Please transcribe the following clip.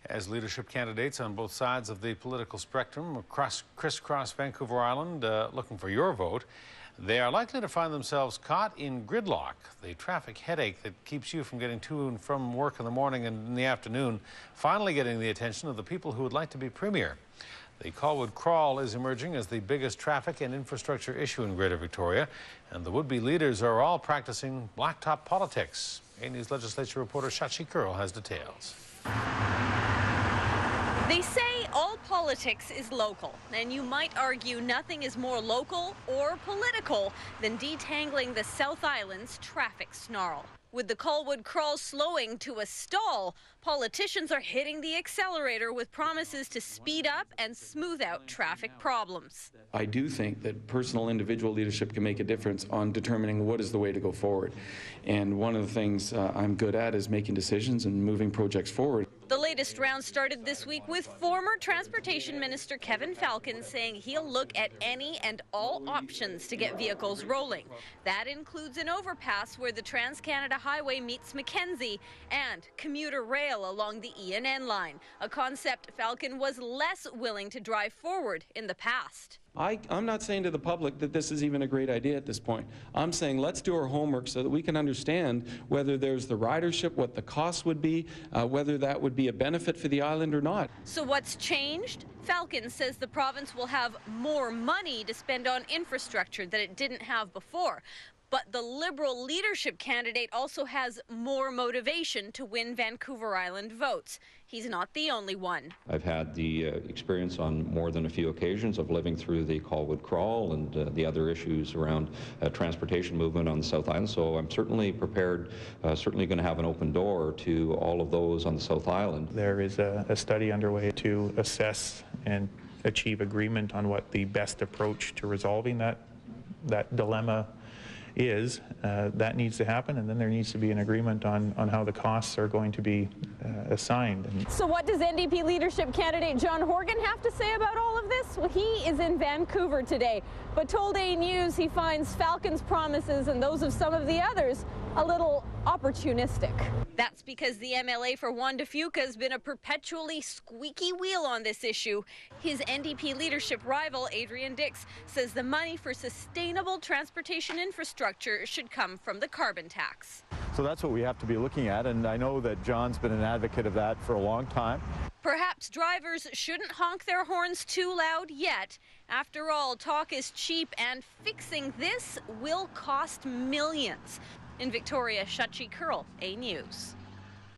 As leadership candidates on both sides of the political spectrum crisscross Vancouver Island looking for your vote, they are likely to find themselves caught in gridlock, the traffic headache that keeps you from getting to and from work in the morning and in the afternoon, finally getting the attention of the people who would like to be premier. The Colwood crawl is emerging as the biggest traffic and infrastructure issue in Greater Victoria, and the would-be leaders are all practicing blacktop politics. A News legislature reporter Shachi Kurl has details. They say all politics is local, and you might argue nothing is more local or political than detangling the South Island's traffic snarl. With the Colwood crawl slowing to a stall, politicians are hitting the accelerator with promises to speed up and smooth out traffic problems. I do think that personal individual leadership can make a difference on determining what is the way to go forward. And one of the things I'm good at is making decisions and moving projects forward. The latest round started this week with former Transportation Minister Kevin Falcon saying he'll look at any and all options to get vehicles rolling. That includes an overpass where the Trans-Canada Highway meets Mackenzie and commuter rail along the ENN line, a concept Falcon was less willing to drive forward in the past. I'm not saying to the public that this is even a great idea at this point. I'm saying let's do our homework so that we can understand whether there's the ridership, what the cost would be, whether that would be a benefit for the island or not. So what's changed? Falcon says the province will have more money to spend on infrastructure that it didn't have before. But the Liberal leadership candidate also has more motivation to win Vancouver Island votes. He's not the only one. I've had the experience on more than a few occasions of living through the Colwood crawl and the other issues around transportation movement on the South Island. So I'm certainly prepared, certainly going to have an open door to all of those on the South Island. There is a study underway to assess and achieve agreement on what the best approach to resolving that dilemma is. That needs to happen, and then there needs to be an agreement on how the costs are going to be assigned. So what does NDP leadership candidate John Horgan have to say about all of this? Well, he is in Vancouver today, but told A News he finds Falcon's promises and those of some of the others a little opportunistic. That's because the MLA for Juan de Fuca has been a perpetually squeaky wheel on this issue. His NDP leadership rival, Adrian Dix, says the money for sustainable transportation infrastructure should come from the carbon tax. So that's what we have to be looking at, and I know that John's been an advocate of that for a long time. Perhaps drivers shouldn't honk their horns too loud yet. After all, talk is cheap, and fixing this will cost millions. In Victoria, Shachi Kurl, A News.